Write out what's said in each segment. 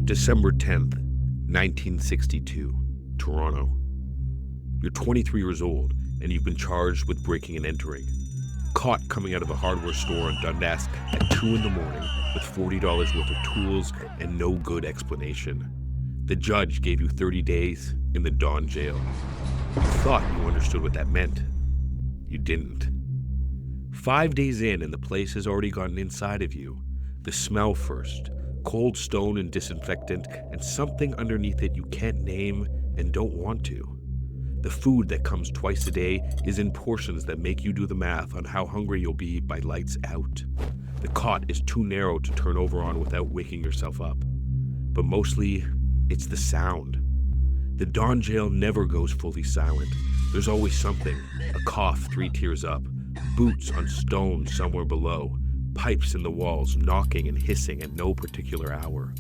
December 10th, 1962, Toronto. You're 23 years old, and you've been charged with breaking and entering. Caught coming out of a hardware store in Dundas at 2 in the morning with $40 worth of tools and no good explanation. The judge gave you 30 days in the Don jail. You thought you understood what that meant. You didn't. 5 days in, and the place has already gotten inside of you. The smell first. Cold stone and disinfectant, and something underneath it you can't name and don't want to. The food that comes twice a day is in portions that make you do the math on how hungry you'll be by lights out. The cot is too narrow to turn over on without waking yourself up. But mostly, it's the sound. The Don jail never goes fully silent. There's always something, a cough 3 tiers up, boots on stone somewhere below, pipes in the walls knocking and hissing at no particular hour.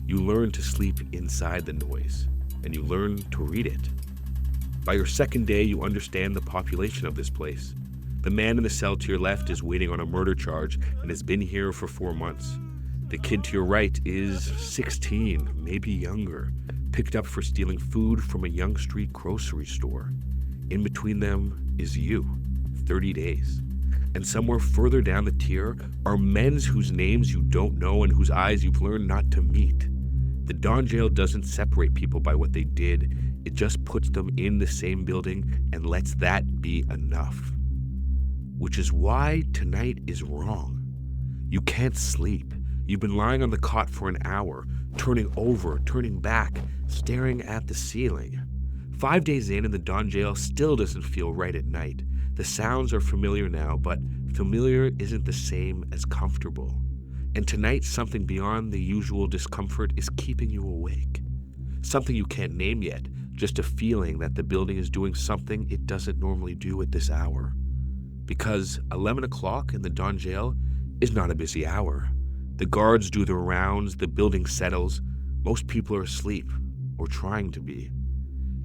You learn to sleep inside the noise, and you learn to read it. By your second day, you understand the population of this place. The man in the cell to your left is waiting on a murder charge and has been here for 4 months. The kid to your right is 16, maybe younger, picked up for stealing food from a Yonge Street grocery store. In between them is you, 30 days. And somewhere further down the tier are men whose names you don't know and whose eyes you've learned not to meet. The Don jail doesn't separate people by what they did. It just puts them in the same building and lets that be enough. Which is why tonight is wrong. You can't sleep. You've been lying on the cot for an hour, turning over, turning back, staring at the ceiling. 5 days in and the Don jail still doesn't feel right at night. The sounds are familiar now, but familiar isn't the same as comfortable. And tonight, something beyond the usual discomfort is keeping you awake. Something you can't name yet, just a feeling that the building is doing something it doesn't normally do at this hour. Because 11 o'clock in the Don jail is not a busy hour. The guards do their rounds, the building settles. Most people are asleep, or trying to be.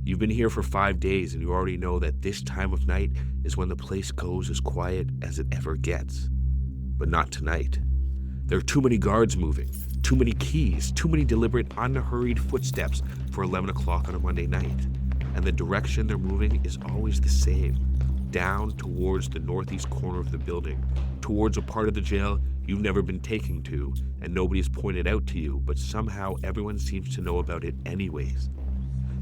You've been here for 5 days and you already know that this time of night is when the place goes as quiet as it ever gets. But not tonight. There are too many guards moving, too many keys, too many deliberate, unhurried footsteps for 11 o'clock on a Monday night. And the direction they're moving is always the same, down towards the northeast corner of the building, towards a part of the jail you've never been taken to and nobody's pointed out to you, but somehow everyone seems to know about it anyways.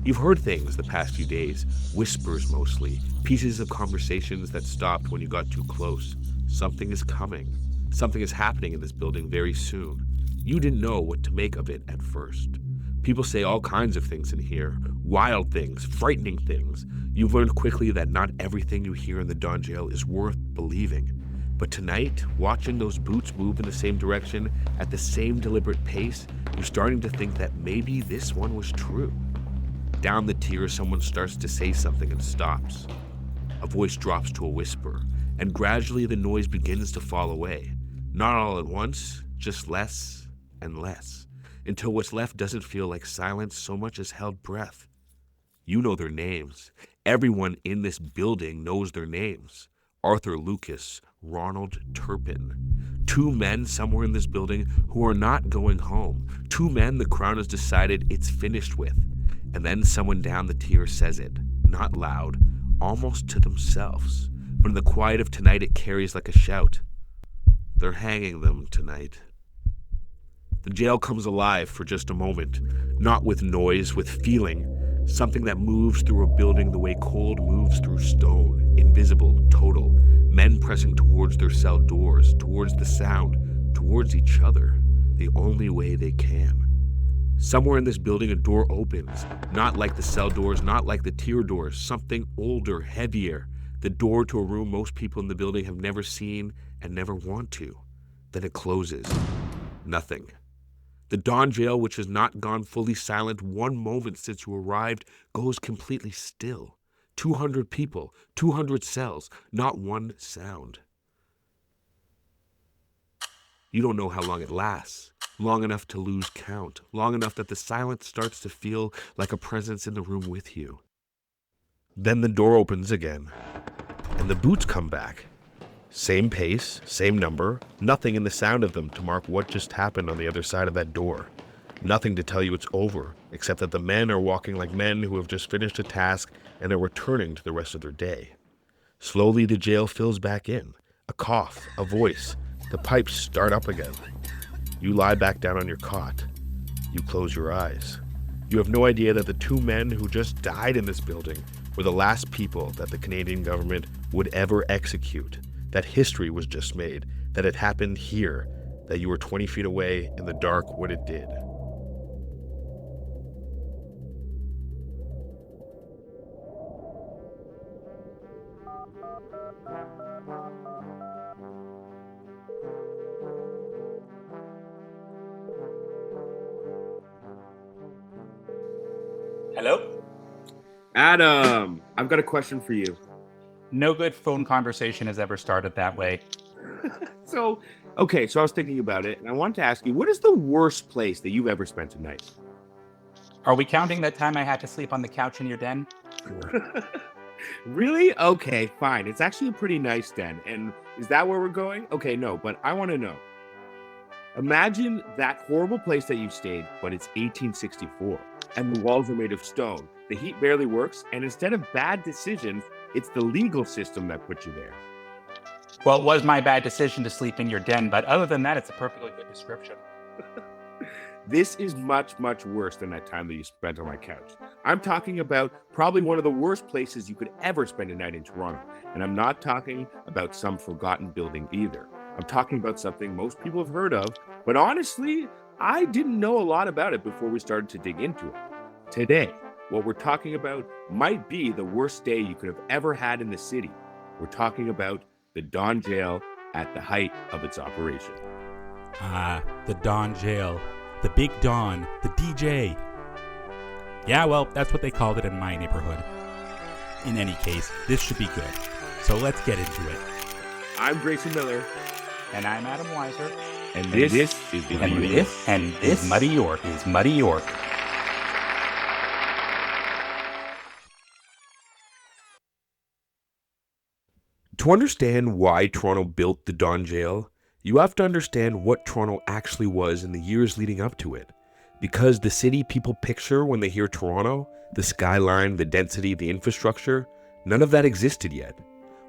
You've heard things the past few days, whispers mostly, pieces of conversations that stopped when you got too close. Something is coming. Something is happening in this building very soon. You didn't know what to make of it at first. People say all kinds of things in here, wild things, frightening things. You've learned quickly that not everything you hear in the Don jail is worth believing. But tonight, watching those boots move in the same direction at the same deliberate pace, you're starting to think that maybe this one was true. Down the tier, someone starts to say something and stops. A voice drops to a whisper, and gradually the noise begins to fall away. Not all at once, just less and less, until what's left doesn't feel like silence so much as held breath. You know their names. Everyone in this building knows their names. Arthur Lucas, Ronald Turpin. 2 men somewhere in this building who are not going home. 2 men the Crown has decided it's finished with. And then someone down the tier says it, not loud, almost to themselves. But in the quiet of tonight, it carries like a shout. They're hanging them tonight. The jail comes alive for just a moment, not with noise, with feeling. Something that moves through a building the way cold moves through stone, invisible, total. Men pressing towards their cell doors, towards the sound, towards each other, the only way they can. Somewhere in this building, a door opens, not like the cell doors, not like the tier doors, something older, heavier, the door to a room most people in the building have never seen and never want to. Then it closes. Nothing. The Don jail, which has not gone fully silent 1 moment since you arrived, goes completely still. 200 people, 200 cells, not one sound. You don't know how long it lasts. Long enough to lose count, long enough that the silence starts to feel like a presence in the room with you. Then the door opens again, and the boots come back. Same pace, same number, nothing in the sound of them to mark what just happened on the other side of that door. Nothing to tell you it's over, except that the men are walking like men who have just finished a task and are returning to the rest of their day. Slowly, the jail fills back in. A cough, a voice. The pipes start up again. You lie back down on your cot. You close your eyes. You have no idea that the two men who just died in this building were the last people that the Canadian government would ever execute, that history was just made, that it happened here, that you were 20 feet away in the dark when it did. Hello? Adam, I've got a question for you. No good phone conversation has ever started that way. So I was thinking about it, and I wanted to ask you, what is the worst place that you've ever spent a night? Are we counting that time I had to sleep on the couch in your den? Really? Okay, fine. It's actually a pretty nice den. And is that where we're going? Okay, no, but I want to know. Imagine that horrible place that you stayed, but it's 1864, and the walls are made of stone. The heat barely works, and instead of bad decisions, it's the legal system that put you there. Well, it was my bad decision to sleep in your den, but other than that, it's a perfectly good description. This is much, much worse than that time that you spent on my couch. I'm talking about probably one of the worst places you could ever spend a night in Toronto. And I'm not talking about some forgotten building either. I'm talking about something most people have heard of, but honestly, I didn't know a lot about it before we started to dig into it. Today, what we're talking about might be the worst day you could have ever had in the city. We're talking about the Don Jail at the height of its operation. The Don Jail. The Big Don. The DJ. Yeah, well, that's what they called it in my neighborhood. In any case, this should be good. So let's get into it. I'm Grayson Miller. And I'm Adam Weiser. And this is Muddy York. To understand why Toronto built the Don Jail, you have to understand what Toronto actually was in the years leading up to it. Because the city people picture when they hear Toronto, the skyline, the density, the infrastructure, none of that existed yet.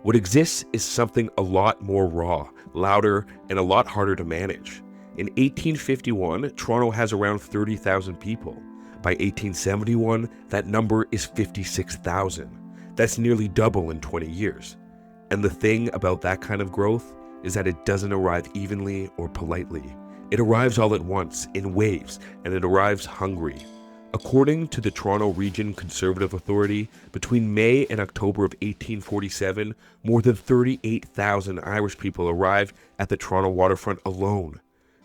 What exists is something a lot more raw, louder, and a lot harder to manage. In 1851, Toronto has around 30,000 people. By 1871, that number is 56,000. That's nearly double in 20 years. And the thing about that kind of growth is that it doesn't arrive evenly or politely. It arrives all at once, in waves, and it arrives hungry. According to the Toronto Region Conservative Authority, between May and October of 1847, more than 38,000 Irish people arrived at the Toronto waterfront alone.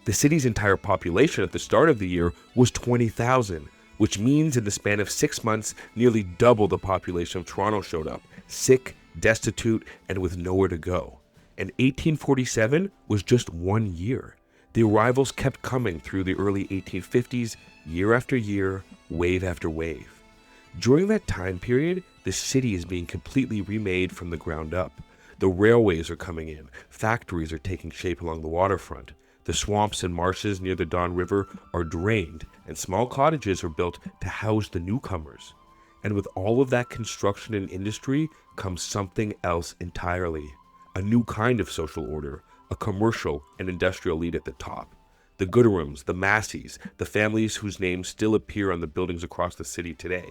The city's entire population at the start of the year was 20,000, which means in the span of 6 months, nearly double the population of Toronto showed up, sick, destitute, and with nowhere to go. And 1847 was just 1 year. The arrivals kept coming through the early 1850s, year after year, wave after wave. During that time period, the city is being completely remade from the ground up. The railways are coming in, factories are taking shape along the waterfront, the swamps and marshes near the Don River are drained, and small cottages are built to house the newcomers. And with all of that construction and industry comes something else entirely. A new kind of social order, a commercial and industrial elite at the top. The Gooderhams, the Masseys, the families whose names still appear on the buildings across the city today.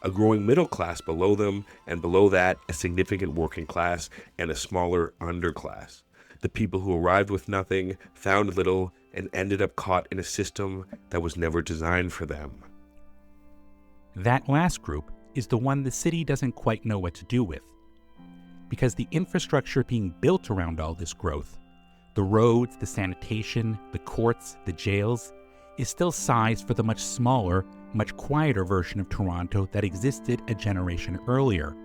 A growing middle class below them, and below that, a significant working class and a smaller underclass. The people who arrived with nothing, found little, and ended up caught in a system that was never designed for them. That last group is the one the city doesn't quite know what to do with. Because the infrastructure being built around all this growth, the roads, the sanitation, the courts, the jails, is still sized for the much smaller, much quieter version of Toronto that existed a generation earlier.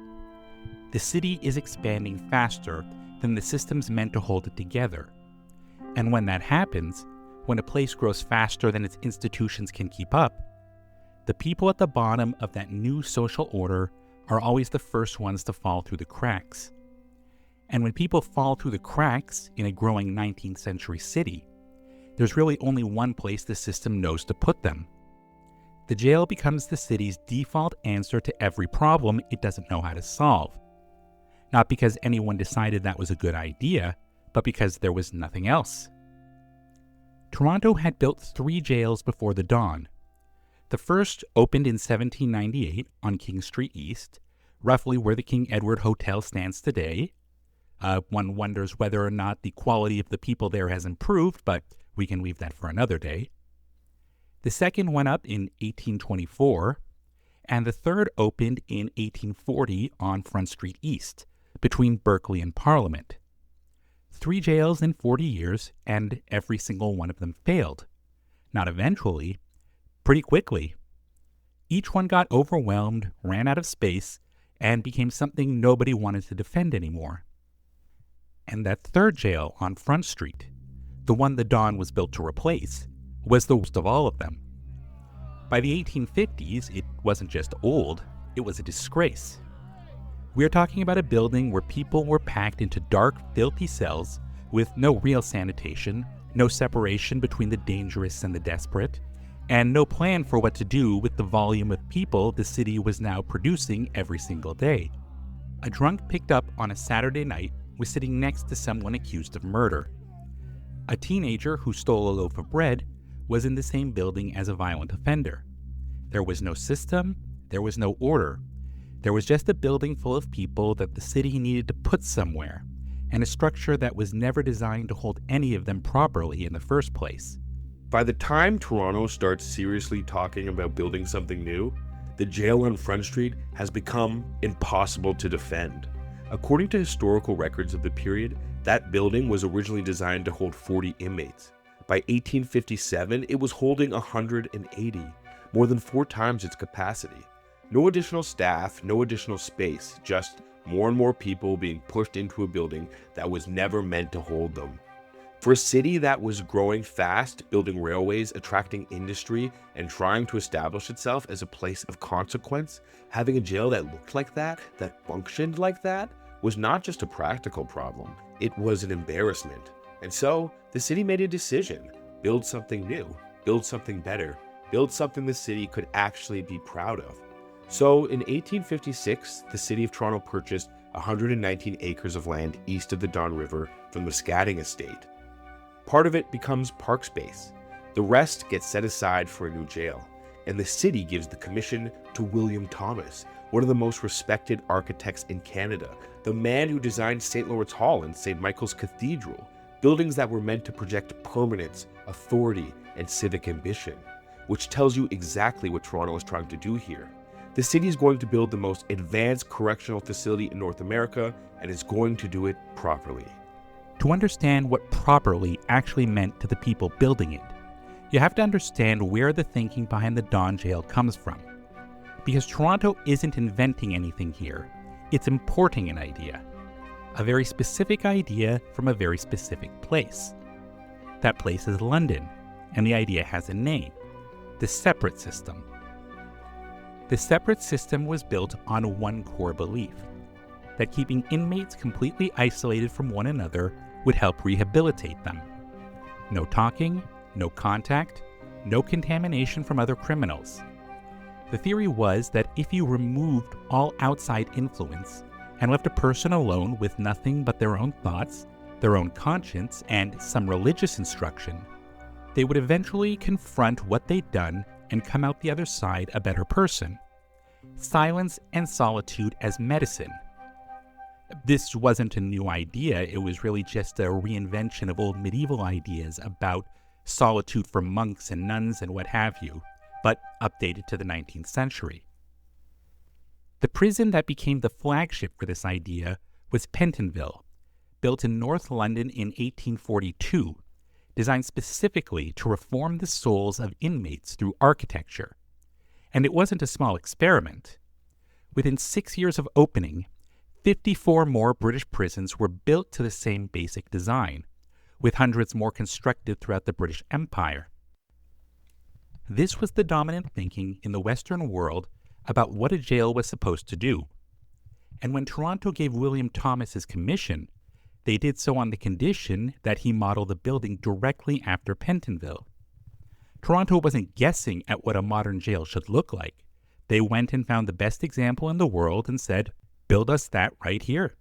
The city is expanding faster than the systems meant to hold it together. And when that happens, when a place grows faster than its institutions can keep up, the people at the bottom of that new social order are always the first ones to fall through the cracks. And when people fall through the cracks in a growing 19th century city, there's really only one place the system knows to put them. The jail becomes the city's default answer to every problem it doesn't know how to solve. Not because anyone decided that was a good idea, but because there was nothing else. Toronto had built 3 jails before the dawn. The first opened in 1798 on King Street East, roughly where the King Edward Hotel stands today. One wonders whether or not the quality of the people there has improved, but we can leave that for another day. The second went up in 1824, and the third opened in 1840 on Front Street East, between Berkeley and Parliament. 3 jails in 40 years, and every single one of them failed. Not eventually, pretty quickly. Each one got overwhelmed, ran out of space, and became something nobody wanted to defend anymore. And that third jail on Front Street, the one the Dawn was built to replace, was the worst of all of them. By the 1850s, it wasn't just old, it was a disgrace. We're talking about a building where people were packed into dark, filthy cells with no real sanitation, no separation between the dangerous and the desperate, and no plan for what to do with the volume of people the city was now producing every single day. A drunk picked up on a Saturday night was sitting next to someone accused of murder. A teenager who stole a loaf of bread was in the same building as a violent offender. There was no system, there was no order. There was just a building full of people that the city needed to put somewhere, and a structure that was never designed to hold any of them properly in the first place. By the time Toronto starts seriously talking about building something new, the jail on Front Street has become impossible to defend. According to historical records of the period, that building was originally designed to hold 40 inmates. By 1857, it was holding 180, more than 4 times its capacity. No additional staff, no additional space, just more and more people being pushed into a building that was never meant to hold them. For a city that was growing fast, building railways, attracting industry, and trying to establish itself as a place of consequence, having a jail that looked like that functioned like that, was not just a practical problem, it was an embarrassment. And so, the city made a decision: build something new, build something better, build something the city could actually be proud of. So, in 1856, the city of Toronto purchased 119 acres of land east of the Don River from the Scatting estate. Part of it becomes park space. The rest gets set aside for a new jail, and the city gives the commission to William Thomas, one of the most respected architects in Canada, the man who designed St. Lawrence Hall and St. Michael's Cathedral, buildings that were meant to project permanence, authority, and civic ambition, which tells you exactly what Toronto is trying to do here. The city is going to build the most advanced correctional facility in North America, and is going to do it properly. To understand what properly actually meant to the people building it, you have to understand where the thinking behind the Don Jail comes from. Because Toronto isn't inventing anything here, it's importing an idea. A very specific idea from a very specific place. That place is London, and the idea has a name: the separate system. The separate system was built on one core belief: that keeping inmates completely isolated from one another would help rehabilitate them. No talking, no contact, no contamination from other criminals. The theory was that if you removed all outside influence and left a person alone with nothing but their own thoughts, their own conscience, and some religious instruction, they would eventually confront what they'd done and come out the other side a better person. Silence and solitude as medicine. This wasn't a new idea, it was really just a reinvention of old medieval ideas about solitude for monks and nuns and what have you, but updated to the 19th century. The prison that became the flagship for this idea was Pentonville, built in North London in 1842, designed specifically to reform the souls of inmates through architecture. And it wasn't a small experiment. Within 6 years of opening, 54 more British prisons were built to the same basic design, with hundreds more constructed throughout the British Empire. This was the dominant thinking in the Western world about what a jail was supposed to do. And when Toronto gave William Thomas his commission, They did so on the condition that he model the building directly after Pentonville. Toronto wasn't guessing at what a modern jail should look like. They went and found the best example in the world and said, build us that right here.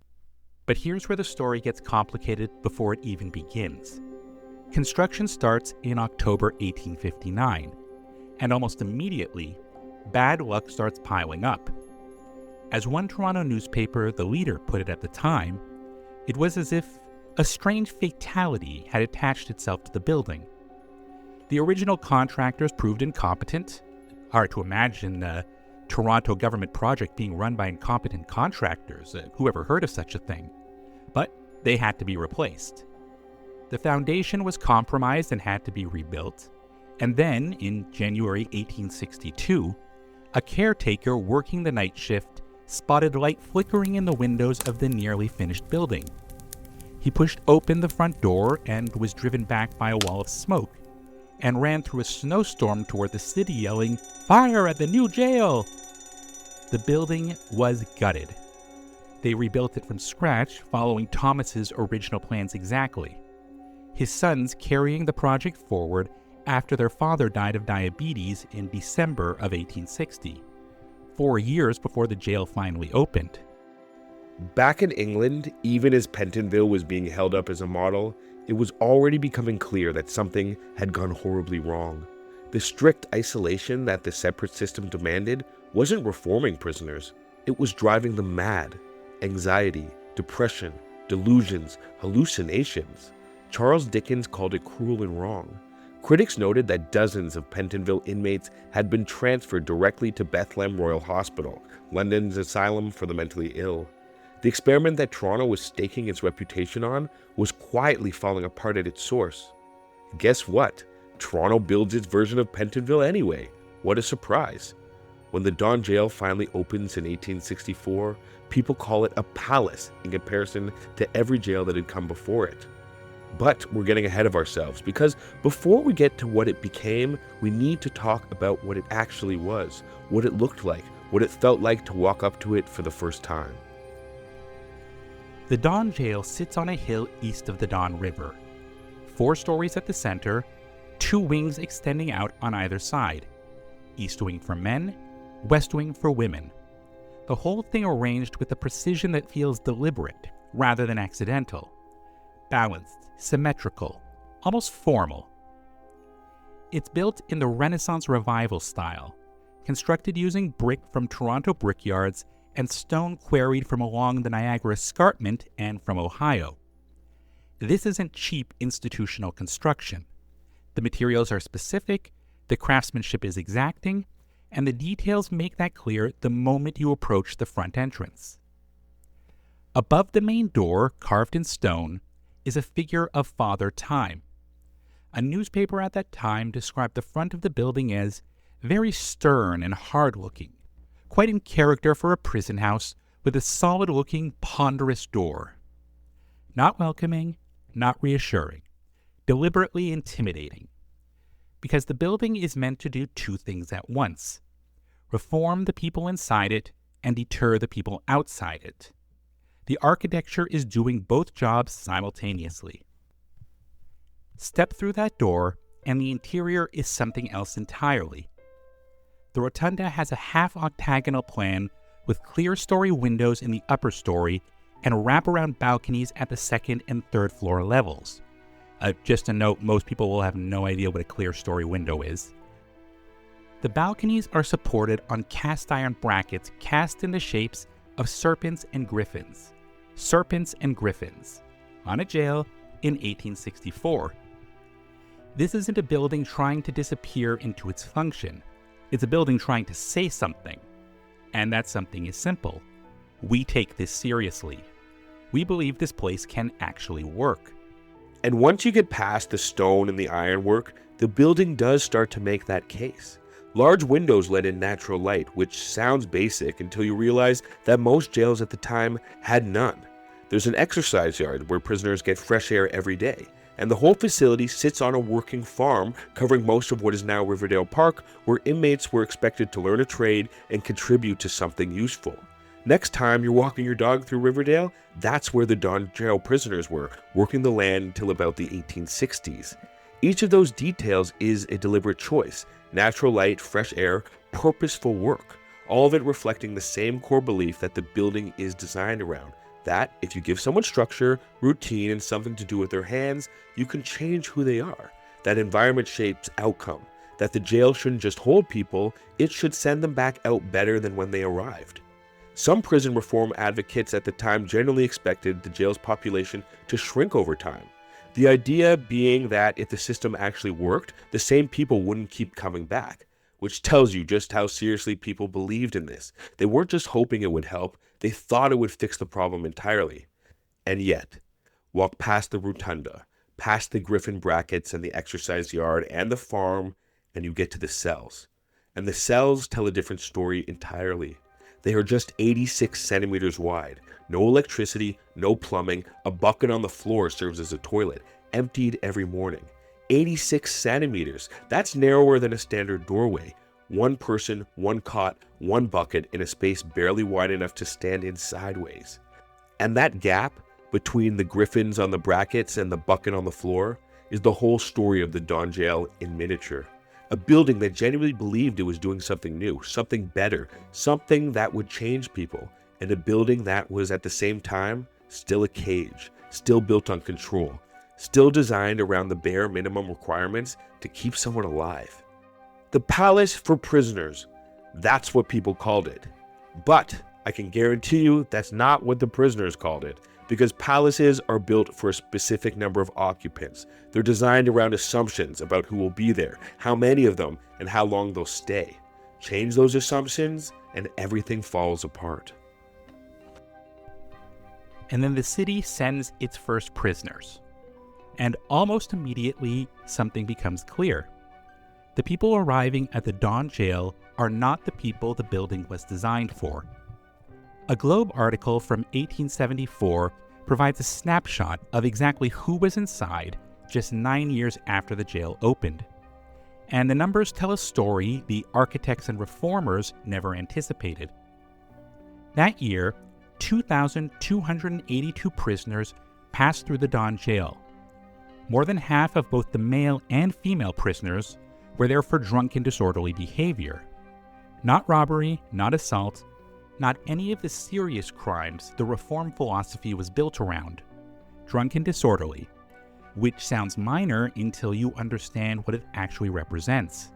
But here's where the story gets complicated before it even begins. Construction starts in October 1859, and almost immediately, bad luck starts piling up. As one Toronto newspaper, The Leader, put it at the time, it was as if a strange fatality had attached itself to the building. The original contractors proved incompetent. Hard to imagine a Toronto government project being run by incompetent contractors. Who ever heard of such a thing? But they had to be replaced. The foundation was compromised and had to be rebuilt. And then, in January 1862, a caretaker working the night shift spotted light flickering in the windows of the nearly finished building. He pushed open the front door and was driven back by a wall of smoke, and ran through a snowstorm toward the city yelling, "Fire at the new jail!" The building was gutted. They rebuilt it from scratch, following Thomas's original plans exactly. His sons carrying the project forward after their father died of diabetes in December of 1860, 4 years before the jail finally opened. Back in England, even as Pentonville was being held up as a model, it was already becoming clear that something had gone horribly wrong. The strict isolation that the separate system demanded wasn't reforming prisoners, it was driving them mad. Anxiety, depression, delusions, hallucinations. Charles Dickens called it cruel and wrong. Critics noted that dozens of Pentonville inmates had been transferred directly to Bethlehem Royal Hospital, London's asylum for the mentally ill. The experiment that Toronto was staking its reputation on was quietly falling apart at its source. Guess what? Toronto builds its version of Pentonville anyway. What a surprise. When the Don Jail finally opens in 1864, people call it a palace in comparison to every jail that had come before it. But we're getting ahead of ourselves, because before we get to what it became, we need to talk about what it actually was, what it looked like, what it felt like to walk up to it for the first time. The Don Jail sits on a hill east of the Don River. 4 stories at the center, 2 wings extending out on either side. East wing for men, west wing for women. The whole thing arranged with a precision that feels deliberate rather than accidental. Balanced, symmetrical, almost formal. It's built in the Renaissance Revival style, constructed using brick from Toronto brickyards and stone quarried from along the Niagara Escarpment and from Ohio. This isn't cheap institutional construction. The materials are specific, the craftsmanship is exacting, and the details make that clear the moment you approach the front entrance. Above the main door, carved in stone, is a figure of Father Time. A newspaper at that time described the front of the building as very stern and hard-looking, quite in character for a prison house with a solid-looking, ponderous door. Not welcoming, not reassuring, deliberately intimidating. Because the building is meant to do 2 things at once: reform the people inside it and deter the people outside it. The architecture is doing both jobs simultaneously. Step through that door, and the interior is something else entirely. The rotunda has a half-octagonal plan with clear-story windows in the upper story and wraparound balconies at the 2nd and 3rd floor levels. Just a note, most people will have no idea what a clear-story window is. The balconies are supported on cast-iron brackets cast in the shapes of serpents and griffins. Serpents and griffins. On a jail in 1864. This isn't a building trying to disappear into its function. It's a building trying to say something. And that something is simple. We take this seriously. We believe this place can actually work. And once you get past the stone and the ironwork, the building does start to make that case. Large windows let in natural light, which sounds basic until you realize that most jails at the time had none. There's an exercise yard where prisoners get fresh air every day, and the whole facility sits on a working farm covering most of what is now Riverdale Park, where inmates were expected to learn a trade and contribute to something useful. Next time you're walking your dog through Riverdale, that's where the Don jail prisoners were, working the land until about the 1860s. Each of those details is a deliberate choice: natural light, fresh air, purposeful work. All of it reflecting the same core belief that the building is designed around. That if you give someone structure, routine, and something to do with their hands, you can change who they are. That environment shapes outcome. That the jail shouldn't just hold people, it should send them back out better than when they arrived. Some prison reform advocates at the time generally expected the jail's population to shrink over time. The idea being that if the system actually worked, the same people wouldn't keep coming back, which tells you just how seriously people believed in this. They weren't just hoping it would help, they thought it would fix the problem entirely. And yet, walk past the rotunda, past the griffin brackets and the exercise yard and the farm, and you get to the cells. And the cells tell a different story entirely. They are just 86 centimeters wide. No electricity, no plumbing, a bucket on the floor serves as a toilet, emptied every morning. 86 centimeters, that's narrower than a standard doorway. One person, one cot, one bucket in a space barely wide enough to stand in sideways. And that gap between the griffins on the brackets and the bucket on the floor is the whole story of the Don jail in miniature. A building that genuinely believed it was doing something new, something better, something that would change people, and a building that was at the same time still a cage, still built on control, still designed around the bare minimum requirements to keep someone alive. The palace for prisoners, that's what people called it. But I can guarantee you that's not what the prisoners called it, because palaces are built for a specific number of occupants. They're designed around assumptions about who will be there, how many of them, and how long they'll stay. Change those assumptions, and everything falls apart. And then the city sends its first prisoners. And almost immediately, something becomes clear. The people arriving at the Don jail are not the people the building was designed for. A Globe article from 1874 provides a snapshot of exactly who was inside just 9 years after the jail opened. And the numbers tell a story the architects and reformers never anticipated. That year, 2,282 prisoners passed through the Don jail. More than half of both the male and female prisoners were there for drunken disorderly behavior. Not robbery, not assault, not any of the serious crimes the reform philosophy was built around. Drunken disorderly, which sounds minor until you understand what it actually represents.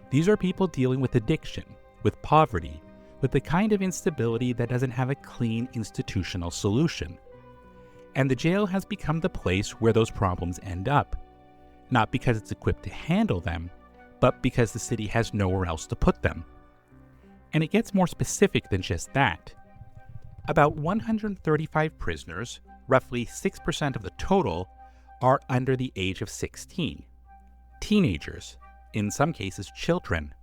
These are people dealing with addiction, with poverty, with the kind of instability that doesn't have a clean institutional solution. And the jail has become the place where those problems end up, not because it's equipped to handle them, but because the city has nowhere else to put them. And it gets more specific than just that. About 135 prisoners, roughly 6% of the total, are under the age of 16. Teenagers, in some cases children,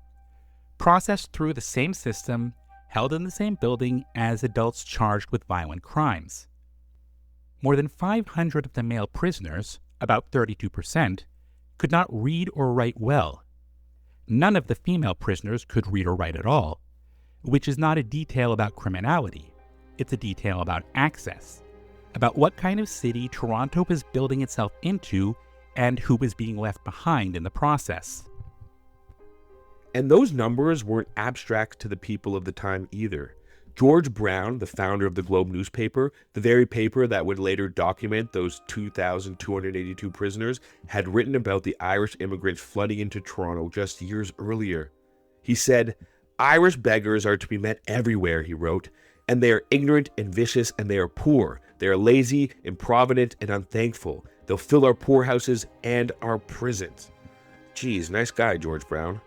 processed through the same system, held in the same building as adults charged with violent crimes. More than 500 of the male prisoners, about 32%, could not read or write well. None of the female prisoners could read or write at all, which is not a detail about criminality. It's a detail about access, about what kind of city Toronto was building itself into and who was being left behind in the process. And those numbers weren't abstract to the people of the time either. George Brown, the founder of the Globe newspaper, the very paper that would later document those 2,282 prisoners, had written about the Irish immigrants flooding into Toronto just years earlier. He said, "Irish beggars are to be met everywhere," he wrote, "and they are ignorant and vicious, and they are poor. They are lazy, improvident, and unthankful. They'll fill our poorhouses and our prisons." Geez, nice guy, George Brown.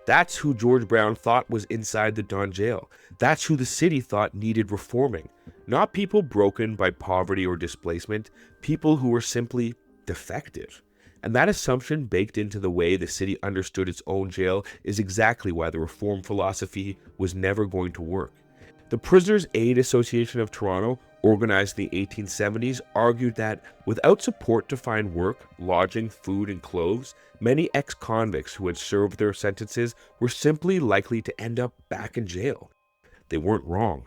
That's who George Brown thought was inside the Don jail. That's who the city thought needed reforming. Not people broken by poverty or displacement, people who were simply defective. And that assumption baked into the way the city understood its own jail is exactly why the reform philosophy was never going to work. The Prisoners' Aid Association of Toronto, organized in the 1870s, argued that without support to find work, lodging, food, and clothes, many ex-convicts who had served their sentences were simply likely to end up back in jail. They weren't wrong.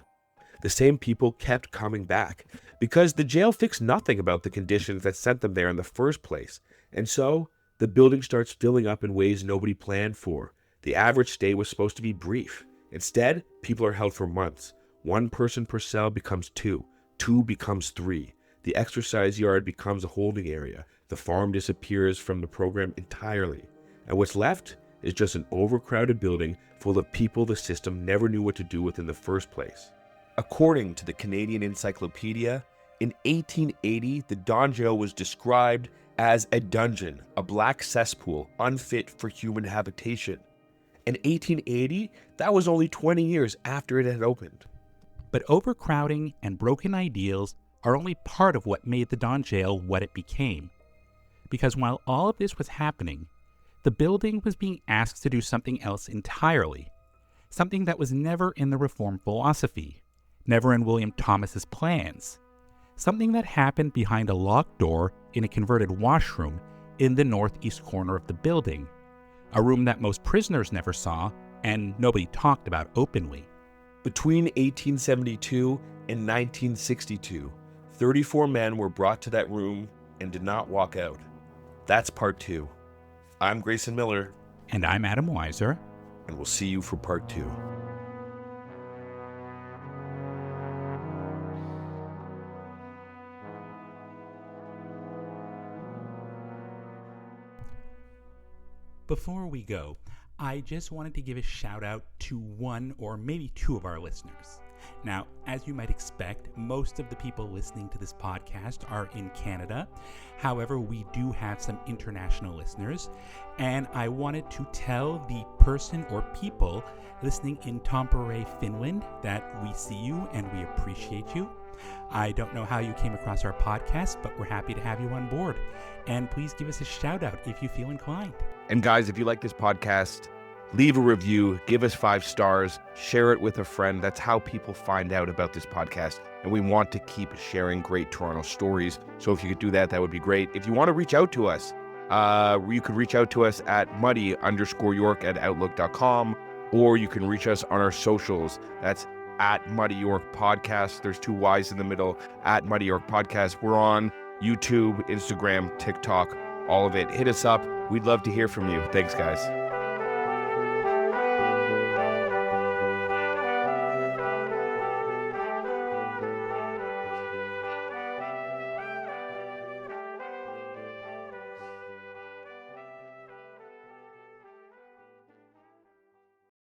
The same people kept coming back because the jail fixed nothing about the conditions that sent them there in the first place. And so the building starts filling up in ways nobody planned for. The average stay was supposed to be brief. Instead, people are held for months. One person per cell becomes two. Two becomes three. The exercise yard becomes a holding area. The farm disappears from the program entirely. And what's left is just an overcrowded building full of people the system never knew what to do with in the first place. According to the Canadian Encyclopedia, in 1880, the Don Jail was described as a dungeon, a black cesspool, unfit for human habitation. In 1880, that was only 20 years after it had opened. But overcrowding and broken ideals are only part of what made the Don Jail what it became. Because while all of this was happening, the building was being asked to do something else entirely. Something that was never in the reform philosophy, never in William Thomas's plans. Something that happened behind a locked door in a converted washroom in the northeast corner of the building. A room that most prisoners never saw and nobody talked about openly. Between 1872 and 1962, 34 men were brought to that room and did not walk out. That's part 2. I'm Grayson Miller. And I'm Adam Weiser. And we'll see you for part 2. Before we go, I just wanted to give a shout out to one or maybe two of our listeners. Now, as you might expect, most of the people listening to this podcast are in Canada. However, we do have some international listeners, and I wanted to tell the person or people listening in Tampere, Finland, that we see you and we appreciate you. I don't know how you came across our podcast, but we're happy to have you on board. And please give us a shout out if you feel inclined. And guys, if you like this podcast, leave a review, give us 5 stars, share it with a friend. That's how people find out about this podcast. And we want to keep sharing great Toronto stories. So if you could do that, that would be great. If you want to reach out to us, you could reach out to us at muddy_york@outlook.com, or you can reach us on our socials. That's at Muddy York Podcast. There's 2 Y's in the middle, at Muddy York Podcast. We're on YouTube, Instagram, TikTok, all of it. Hit us up. We'd love to hear from you. Thanks, guys.